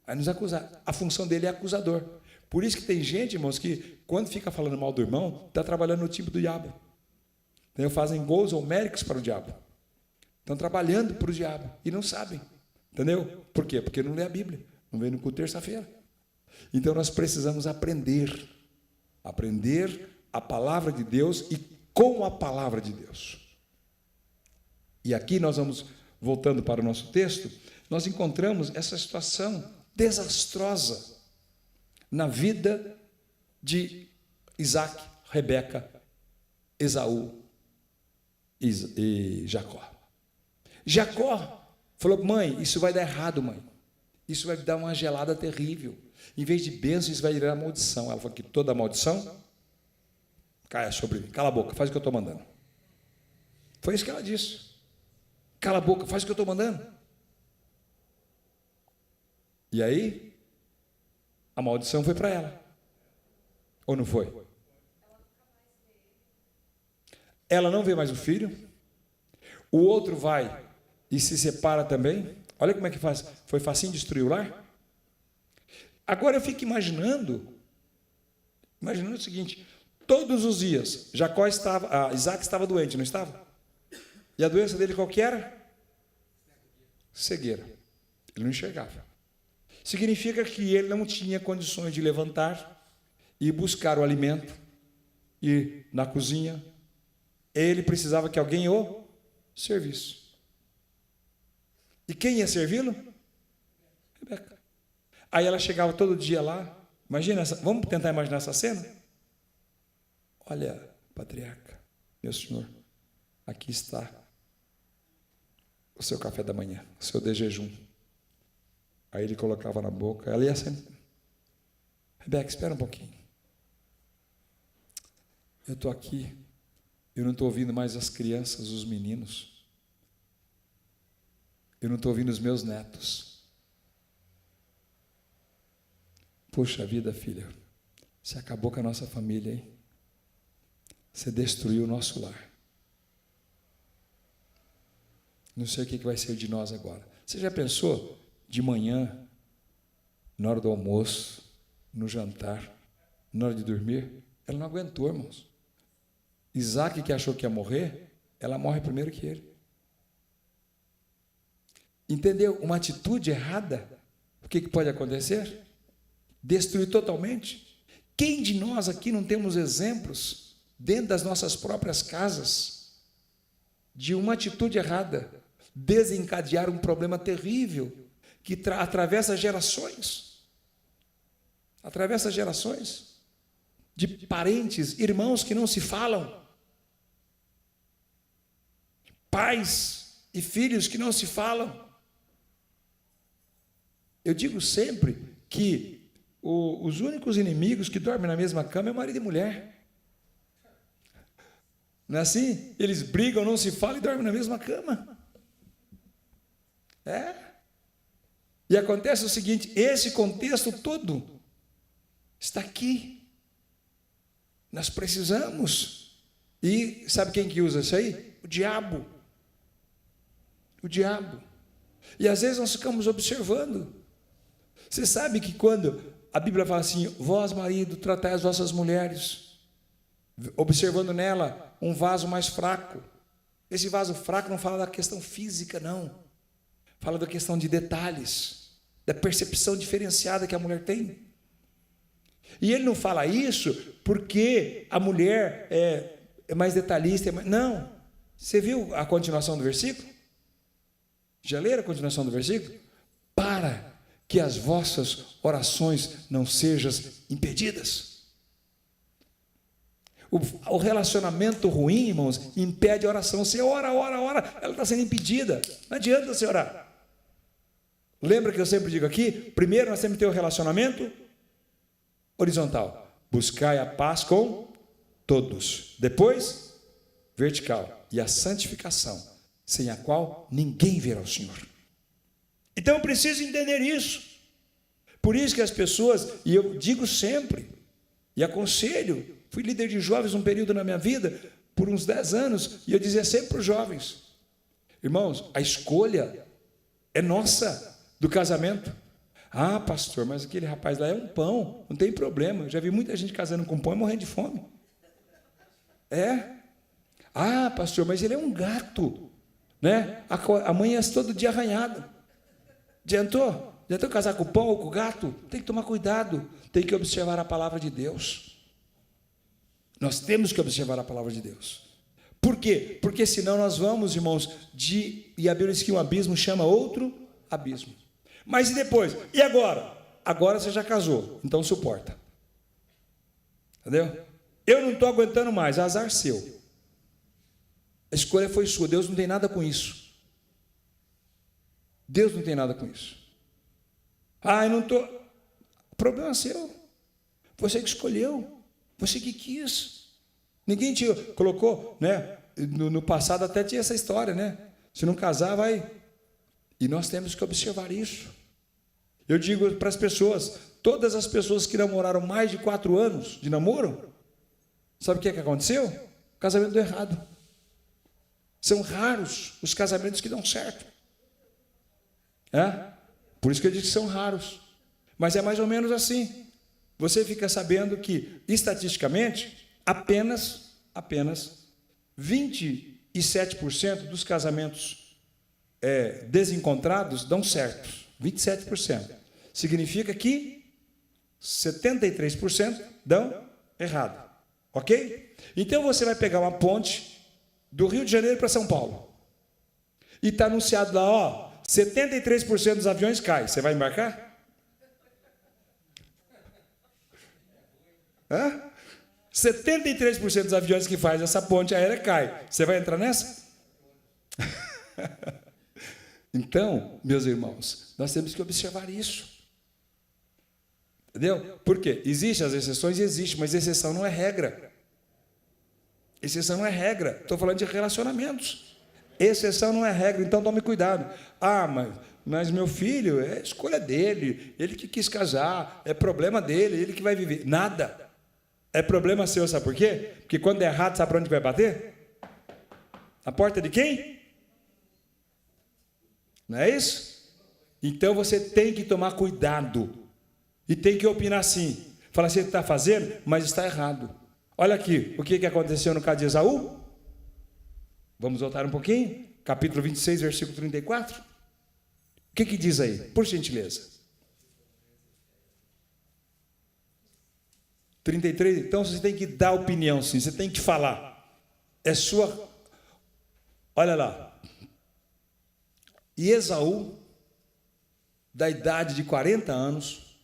vai nos acusar. A função dele é acusador. Por isso que tem gente, irmãos, que quando fica falando mal do irmão, está trabalhando no time do diabo. Então, fazem gols homéricos para o diabo. Estão trabalhando para o diabo e não sabem. Entendeu? Por quê? Porque não lê a Bíblia. Não vem no culto terça-feira. Então nós precisamos aprender a palavra de Deus e com a palavra de Deus. E aqui nós vamos, voltando para o nosso texto, nós encontramos essa situação desastrosa na vida de Isaac, Rebeca, Esaú e Jacó. Jacó falou: mãe, isso vai dar errado, mãe. Isso vai dar uma gelada terrível. Em vez de bênção, isso vai virar maldição. Ela falou que toda maldição caia sobre mim. Cala a boca, faz o que eu estou mandando. Foi isso que ela disse. Cala a boca, faz o que eu estou mandando. E aí, a maldição foi para ela. Ou não foi? Ela não vê mais o filho. O outro vai e se separa também. Olha como é que faz. Foi facinho destruir o lar. Agora eu fico imaginando o seguinte: todos os dias, Isaac estava doente, não estava? E a doença dele qual que era? Cegueira. Ele não enxergava. Significa que ele não tinha condições de levantar e buscar o alimento, ir na cozinha. Ele precisava que alguém o servisse. E quem ia servi-lo? Rebeca. Aí ela chegava todo dia lá. Imagina, vamos tentar imaginar essa cena? Olha, patriarca, meu senhor, aqui está o seu café da manhã, o seu de jejum. Aí ele colocava na boca, ela ia sempre: Rebeca, espera um pouquinho. Eu estou aqui, eu não estou ouvindo mais as crianças, os meninos. Eu não estou ouvindo os meus netos. Puxa vida, filha, você acabou com a nossa família, hein? Você destruiu o nosso lar. Não sei o que vai ser de nós agora. Você já pensou de manhã, na hora do almoço, no jantar, na hora de dormir? Ela não aguentou, irmãos. Isaac, que achou que ia morrer, ela morre primeiro que ele. Entendeu? Uma atitude errada, o que pode acontecer? Destruir totalmente. Quem de nós aqui não temos exemplos, dentro das nossas próprias casas, de uma atitude errada, desencadear um problema terrível, que atravessa gerações, de parentes, irmãos que não se falam, pais e filhos que não se falam. Eu digo sempre que os únicos inimigos que dormem na mesma cama é marido e mulher. Não é assim? Eles brigam, não se falam e dormem na mesma cama. E acontece o seguinte: esse contexto todo está aqui. Nós precisamos. E sabe quem que usa isso aí? O diabo. O diabo. E às vezes nós ficamos observando. Você sabe que quando a Bíblia fala assim: vós, marido, tratai as vossas mulheres, observando nela um vaso mais fraco. Esse vaso fraco não fala da questão física, não. Fala da questão de detalhes, da percepção diferenciada que a mulher tem. E ele não fala isso porque a mulher é mais detalhista. Não. Você viu a continuação do versículo? Já leram a continuação do versículo? Para que as vossas orações não sejam impedidas. O relacionamento ruim, irmãos, impede a oração. Você ora, ela está sendo impedida. Não adianta você orar. Lembra que eu sempre digo aqui? Primeiro nós temos que ter o relacionamento horizontal. Buscai a paz com todos. Depois, vertical. E a santificação, sem a qual ninguém verá o Senhor. Então eu preciso entender isso. Por isso que as pessoas, e eu digo sempre, e aconselho, fui líder de jovens um período na minha vida, por uns 10 anos, e eu dizia sempre para os jovens: irmãos, a escolha é nossa, do casamento. Ah, pastor, mas aquele rapaz lá é um pão, não tem problema. Eu já vi muita gente casando com pão e morrendo de fome. Ah, pastor, mas ele é um gato, né? A mãe é todo dia arranhada. Adiantou? Adiantou casar com o pão ou com o gato? Tem que tomar cuidado, tem que observar a palavra de Deus. Nós temos que observar a palavra de Deus. Por quê? Porque senão nós vamos, irmãos, e a Bíblia diz que um abismo chama outro abismo. Mas e depois? E agora? Agora você já casou, então suporta. Entendeu? Eu não estou aguentando mais, azar seu. A escolha foi sua, Deus não tem nada com isso. Deus não tem nada com isso. Eu não estou... O problema é seu. Você que escolheu, você que quis. Ninguém te colocou, né? No passado até tinha essa história, né? Se não casar, vai... E nós temos que observar isso. Eu digo para as pessoas, todas as pessoas que namoraram mais de 4 anos de namoro, sabe o que aconteceu? O casamento deu errado. São raros os casamentos que dão certo. Por isso que eu digo que são raros. Mas é mais ou menos assim. Você fica sabendo que, estatisticamente, apenas 27% dos casamentos desencontrados dão certo. 27%. Significa que 73% dão errado. Ok? Então você vai pegar uma ponte do Rio de Janeiro para São Paulo. E está anunciado lá, 73% dos aviões caem. Você vai embarcar? 73% dos aviões que faz essa ponte aérea cai. Você vai entrar nessa? Então, meus irmãos, nós temos que observar isso. Entendeu? Por quê? Existem as exceções, existe, mas exceção não é regra. Exceção não é regra. Estou falando de relacionamentos. Exceção não é regra, então tome cuidado. Mas meu filho, é escolha dele, ele que quis casar, é problema dele, ele que vai viver. Nada. É problema seu, sabe por quê? Porque quando é errado, sabe para onde vai bater? Na porta de quem? Não é isso? Então você tem que tomar cuidado. E tem que opinar sim. Fala assim, está fazendo, mas está errado. Olha aqui, o que aconteceu no caso de Esaú? Vamos voltar um pouquinho. Capítulo 26, versículo 34. O que diz aí? Por gentileza. 33, então você tem que dar opinião sim, você tem que falar. É sua... Olha lá. E Esaú, da idade de 40 anos,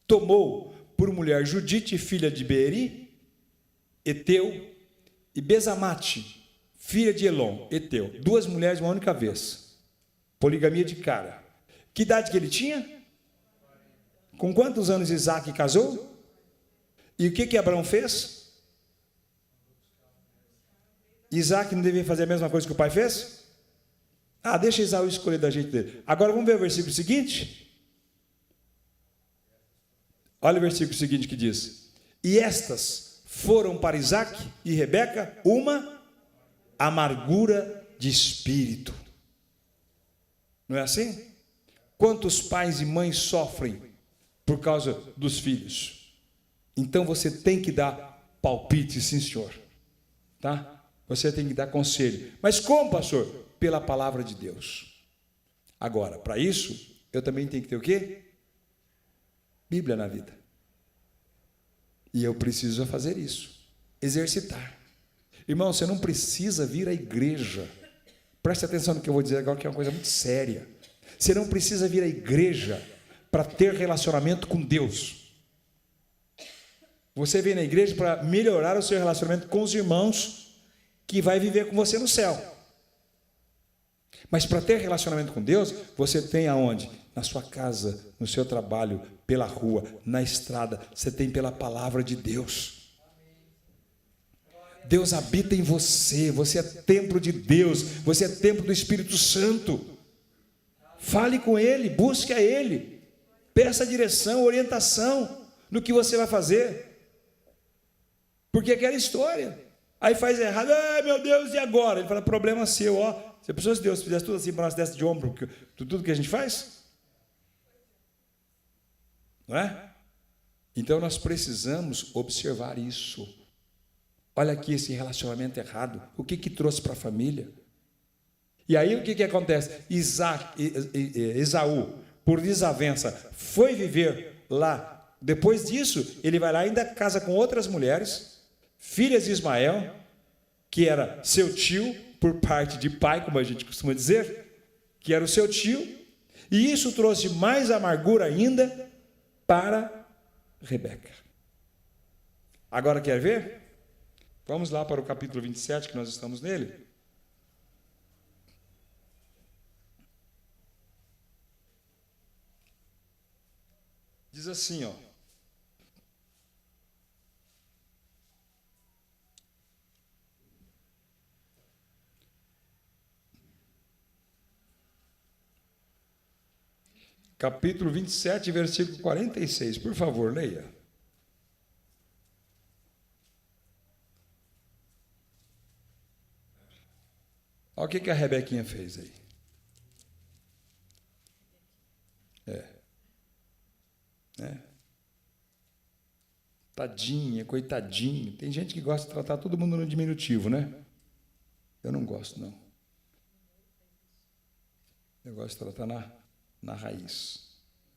tomou por mulher Judite, filha de Beeri, Eteu, e Bezamate, filha de Elon, Eteu. 2 mulheres uma única vez. Poligamia de cara. Que idade que ele tinha? Com quantos anos Isaac casou? E o que Abraão fez? Isaac não devia fazer a mesma coisa que o pai fez? Deixa Esaú escolher da jeito dele. Agora vamos ver o versículo seguinte. Olha o versículo seguinte que diz: e estas foram para Isaac e Rebeca uma amargura de espírito. Não é assim? Quantos pais e mães sofrem por causa dos filhos? Então você tem que dar palpite, sim senhor. Tá? Você tem que dar conselho. Mas como, pastor? Pela palavra de Deus. Agora, para isso, eu também tenho que ter o quê? Bíblia na vida. E eu preciso fazer isso. Exercitar. Irmão, você não precisa vir à igreja. Preste atenção no que eu vou dizer agora, que é uma coisa muito séria. Você não precisa vir à igreja para ter relacionamento com Deus. Você vem na igreja para melhorar o seu relacionamento com os irmãos que vai viver com você no céu. Mas para ter relacionamento com Deus, você tem aonde? Na sua casa, no seu trabalho, pela rua, na estrada. Você tem pela palavra de Deus. Deus habita em você. Você é templo de Deus. Você é templo do Espírito Santo. Fale com Ele, busque a Ele. Peça direção, orientação no que você vai fazer. Porque aquela história. Aí faz errado. Meu Deus, e agora? Ele fala, problema seu, Se a pessoa de Deus fizesse tudo assim para nós, desse de ombro, tudo que a gente faz? Não é? Então nós precisamos observar isso. Olha aqui esse relacionamento errado. O que trouxe para a família? E aí o que acontece? Esaú, por desavença, foi viver lá. Depois disso, ele vai lá e ainda casa com outras mulheres. filhas de Ismael, que era seu tio, por parte de pai, como a gente costuma dizer, que era o seu tio, e isso trouxe mais amargura ainda para Rebeca. Agora quer ver? Vamos lá para o capítulo 27, que nós estamos nele. Diz assim, ó. Capítulo 27, versículo 46. Por favor, leia. Olha o que a Rebequinha fez aí. Tadinha, coitadinha. Tem gente que gosta de tratar todo mundo no diminutivo, né? Eu não gosto, não. Eu gosto de tratar na raiz.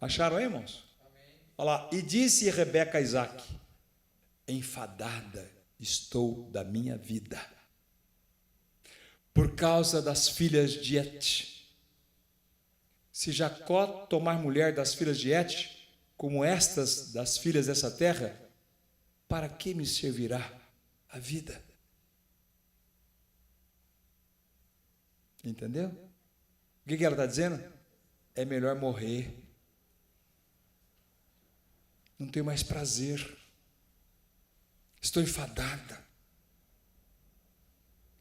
Acharam aí, irmãos? Amém. Olha lá. E disse Rebeca a Isaque: enfadada estou da minha vida, por causa das filhas de Et. Se Jacó tomar mulher das filhas de Et, como estas das filhas dessa terra, para que me servirá a vida? Entendeu? O que ela está dizendo? É melhor morrer. Não tenho mais prazer. Estou enfadada.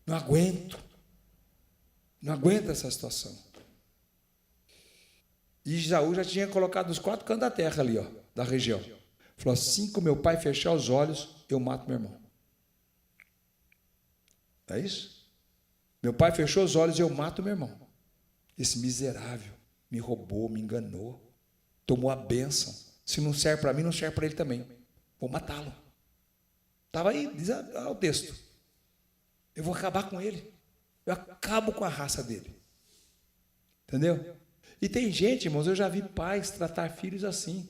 Não aguento. Não aguento essa situação. E Isaú já tinha colocado os 4 cantos da terra ali, ó, da região. Falou: assim que meu pai fechar os olhos, eu mato meu irmão. É isso? Meu pai fechou os olhos e eu mato meu irmão. Esse miserável me roubou, me enganou, tomou a bênção. Se não serve para mim, não serve para ele também. Vou matá-lo. Estava aí, diz o texto. Eu vou acabar com ele. Eu acabo com a raça dele. Entendeu? E tem gente, irmãos, eu já vi pais tratar filhos assim.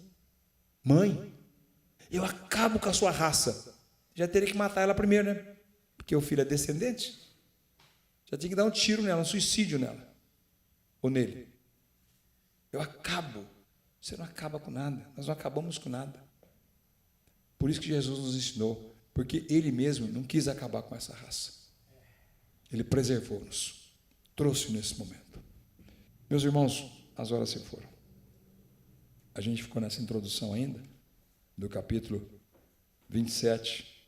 Mãe, eu acabo com a sua raça. Já teria que matar ela primeiro, né? Porque o filho é descendente. Já tinha que dar um tiro nela, um suicídio nela. Ou nele. Eu acabo. Você não acaba com nada. Nós não acabamos com nada. Por isso que Jesus nos ensinou. Porque Ele mesmo não quis acabar com essa raça. Ele preservou-nos. Trouxe nesse momento. Meus irmãos, as horas se foram. A gente ficou nessa introdução ainda, do capítulo 27,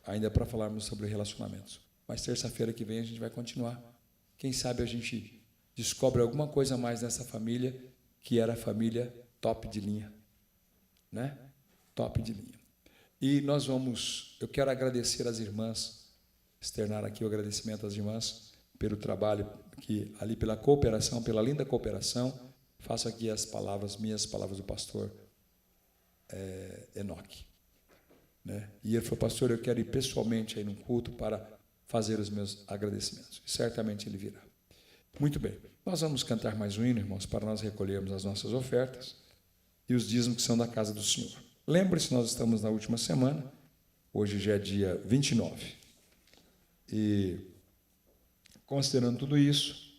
ainda para falarmos sobre relacionamentos. Mas terça-feira que vem a gente vai continuar. Quem sabe a gente descobre alguma coisa a mais nessa família, que era a família top de linha. Né? Top de linha. E eu quero agradecer às irmãs, externar aqui o agradecimento às irmãs pelo trabalho, que ali pela cooperação, pela linda cooperação. Faço aqui as palavras, minhas palavras do pastor Enoque. Né? E ele falou: pastor, eu quero ir pessoalmente aí num culto para fazer os meus agradecimentos. E certamente ele virá. Muito bem. Nós vamos cantar mais um hino, irmãos, para nós recolhermos as nossas ofertas e os dízimos que são da casa do Senhor. Lembre-se, nós estamos na última semana, hoje já é dia 29. E, considerando tudo isso,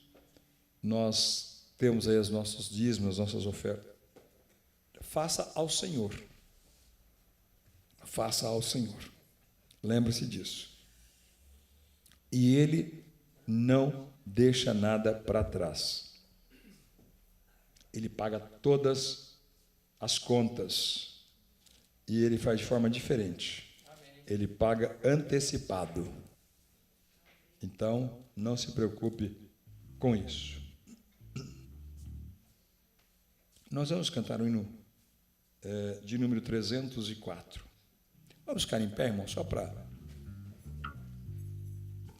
nós temos aí os nossos dízimos, as nossas ofertas. Faça ao Senhor. Faça ao Senhor. Lembre-se disso. E Ele não deixa nada para trás. Ele paga todas as contas. E Ele faz de forma diferente. Ele paga antecipado. Então, não se preocupe com isso. Nós vamos cantar o hino de número 304. Vamos ficar em pé, irmão, só para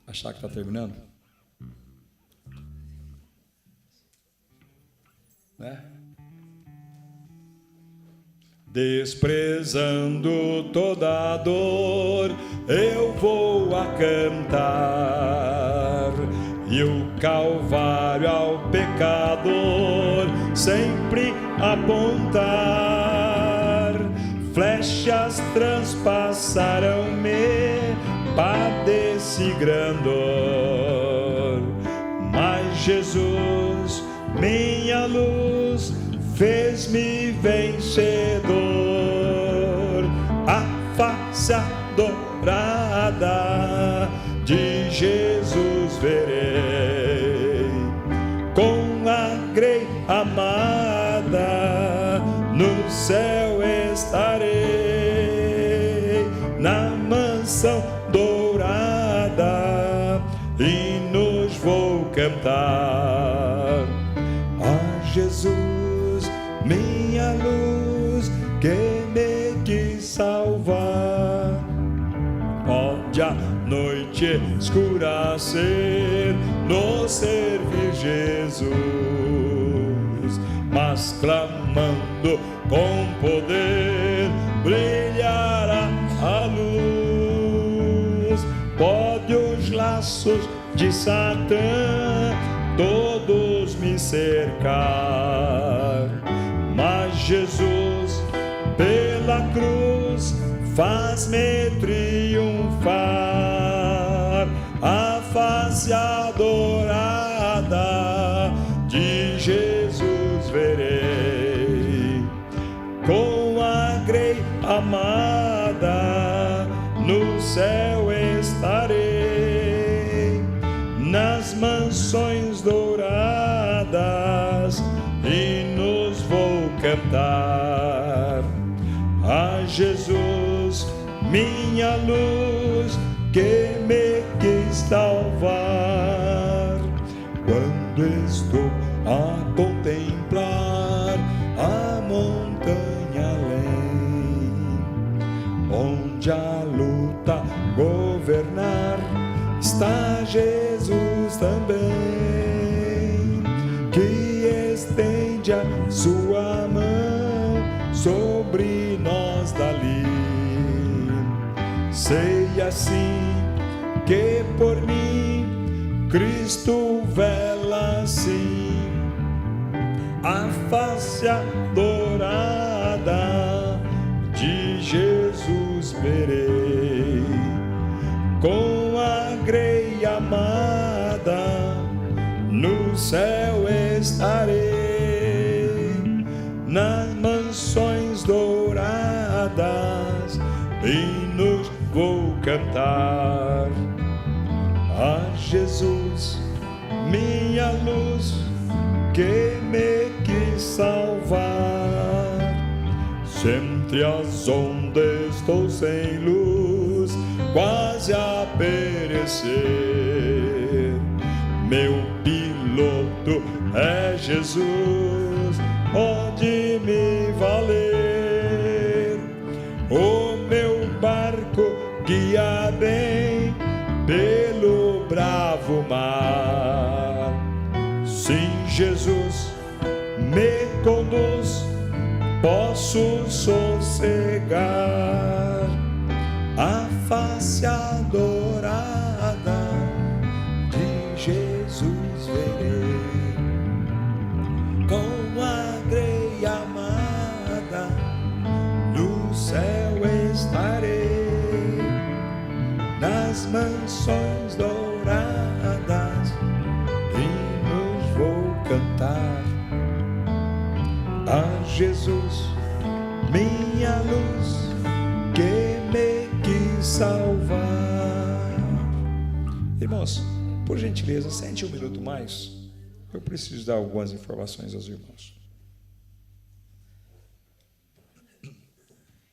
achar que está terminando? Né? Desprezando toda a dor, eu vou a cantar, e o Calvário ao pecador sempre apontar. Flecha flechas transpassaram-me, padeci grande dor. Mas Jesus, minha luz, fez-me vencedor. A face adorada de Jesus verei, com a grei amada no céu estarei, na mansão dourada hinos vou cantar. A Jesus, minha luz, que me quis salvar. Pode a noite escurecer no servir Jesus, mas clamando com poder brilhará a luz. Pode os laços de Satã todos me cercar, mas Jesus pela cruz faz-me triunfar. A face adorada de Jesus verei, com a grei amada no céu estarei, nas mansões douradas hinos vou cantar. A Jesus, minha luz, que me quis salvar. Quando estou a contemplar a montanha além, onde a luta governar, está Jesus também, que estende a sua mão sobre nós dali. Sei assim que por mim Cristo vela assim, a face adorada de Jesus verei, com a grei amada no céu estarei, nas mansões douradas hinos vou cantar. A Jesus, minha luz, que me quis salvar. Se entre as ondas estou sem luz, quase a perecer, meu piloto é Jesus, pode me valer. O meu barco guia bem pelo bravo mar. Sim, Jesus me conduz, posso sossegar. A face adorada de Jesus verei, com a grei amada no céu estarei, nas mansões douradas hinos vou cantar. A Jesus, minha luz, que me quis salvar. Irmãos, por gentileza, sente um minuto mais. Eu preciso dar algumas informações aos irmãos.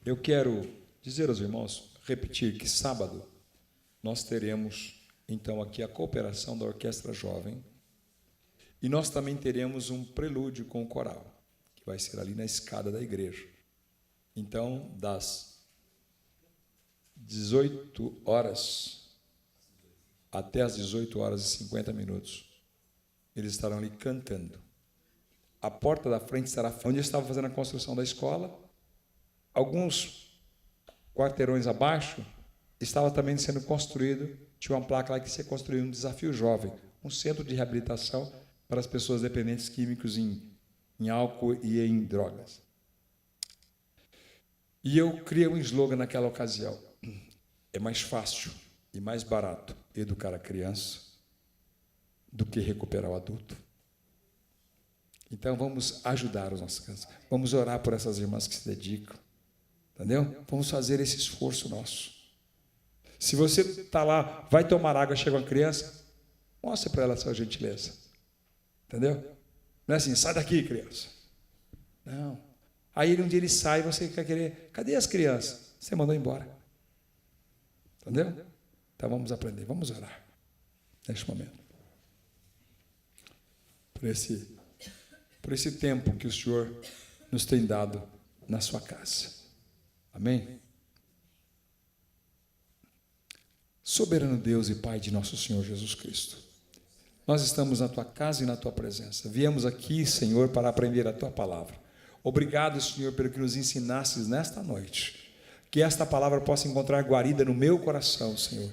Eu quero dizer aos irmãos, repetir que sábado nós teremos, então, aqui a cooperação da Orquestra Jovem, e nós também teremos um prelúdio com o coral, que vai ser ali na escada da igreja. Então, das 18 horas até as 18 horas e 50 minutos, eles estarão ali cantando. A porta da frente estará onde estava fazendo a construção da escola. Alguns quarteirões abaixo estava também sendo construído, tinha uma placa lá que se construiu um desafio jovem, um centro de reabilitação para as pessoas dependentes químicos em álcool e em drogas. E eu criei um slogan naquela ocasião: é mais fácil e mais barato educar a criança do que recuperar o adulto. Então vamos ajudar os nossos crianças, vamos orar por essas irmãs que se dedicam, entendeu? Vamos fazer esse esforço nosso. Se você está lá, vai tomar água, chega uma criança, mostra para ela a sua gentileza, entendeu? Não é assim, sai daqui, criança. Não. Aí um dia ele sai e você quer querer, cadê as crianças? Você mandou embora. Entendeu? Então vamos aprender, vamos orar neste momento. Por esse tempo que o Senhor nos tem dado na sua casa. Amém? Soberano Deus e Pai de nosso Senhor Jesus Cristo, nós estamos na Tua casa e na Tua presença. Viemos aqui, Senhor, para aprender a Tua palavra. Obrigado, Senhor, pelo que nos ensinastes nesta noite. Que esta palavra possa encontrar guarida no meu coração, Senhor,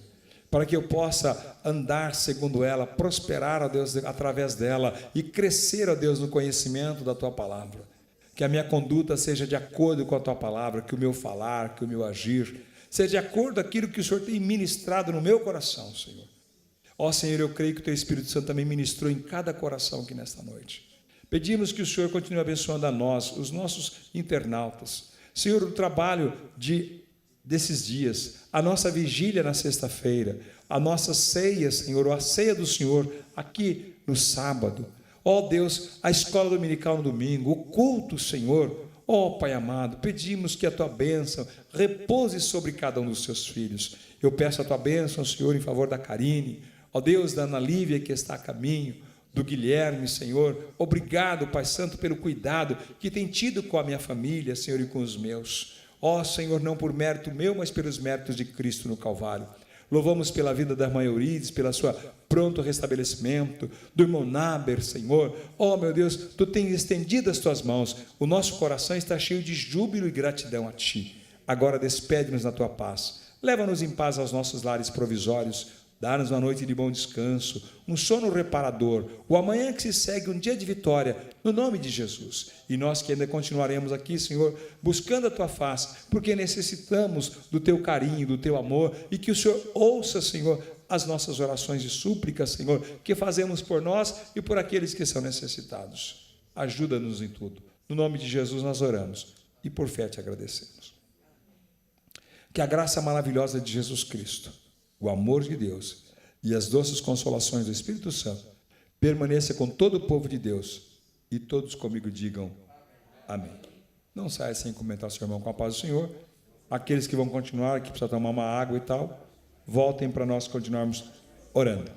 para que eu possa andar segundo ela, prosperar, ó Deus, através dela e crescer, ó Deus, no conhecimento da Tua palavra. Que a minha conduta seja de acordo com a Tua palavra, que o meu falar, que o meu agir seja de acordo com aquilo que o Senhor tem ministrado no meu coração, Senhor. Ó Senhor, eu creio que o Teu Espírito Santo também ministrou em cada coração aqui nesta noite. Pedimos que o Senhor continue abençoando a nós, os nossos internautas. Senhor, o trabalho desses dias, a nossa vigília na sexta-feira, a nossa ceia, Senhor, ou a ceia do Senhor aqui no sábado. Ó Deus, a escola dominical no domingo, o culto, Senhor. Ó Pai amado, pedimos que a Tua bênção repouse sobre cada um dos Teus filhos. Eu peço a Tua bênção, Senhor, em favor da Karine, ó Deus, da Ana Lívia que está a caminho, do Guilherme, Senhor. Obrigado, Pai Santo, pelo cuidado que tem tido com a minha família, Senhor, e com os meus. Ó Senhor, não por mérito meu, mas pelos méritos de Cristo no Calvário. Louvamos pela vida da irmã Eurides, pela sua pronto restabelecimento, do irmão Naber, Senhor. Ó meu Deus, Tu tens estendido as Tuas mãos, o nosso coração está cheio de júbilo e gratidão a Ti. Agora despede-nos na Tua paz, leva-nos em paz aos nossos lares provisórios, dá-nos uma noite de bom descanso, um sono reparador, o amanhã que se segue um dia de vitória, no nome de Jesus. E nós que ainda continuaremos aqui, Senhor, buscando a Tua face, porque necessitamos do Teu carinho, do Teu amor, e que o Senhor ouça, Senhor, as nossas orações de súplica, Senhor, que fazemos por nós e por aqueles que são necessitados. Ajuda-nos em tudo. No nome de Jesus nós oramos e por fé Te agradecemos. Que a graça maravilhosa de Jesus Cristo, o amor de Deus e as doces consolações do Espírito Santo permaneça com todo o povo de Deus, e todos comigo digam amém. Não saia sem comentar seu irmão com a paz do Senhor. Aqueles que vão continuar, que precisam tomar uma água e tal, voltem para nós continuarmos orando.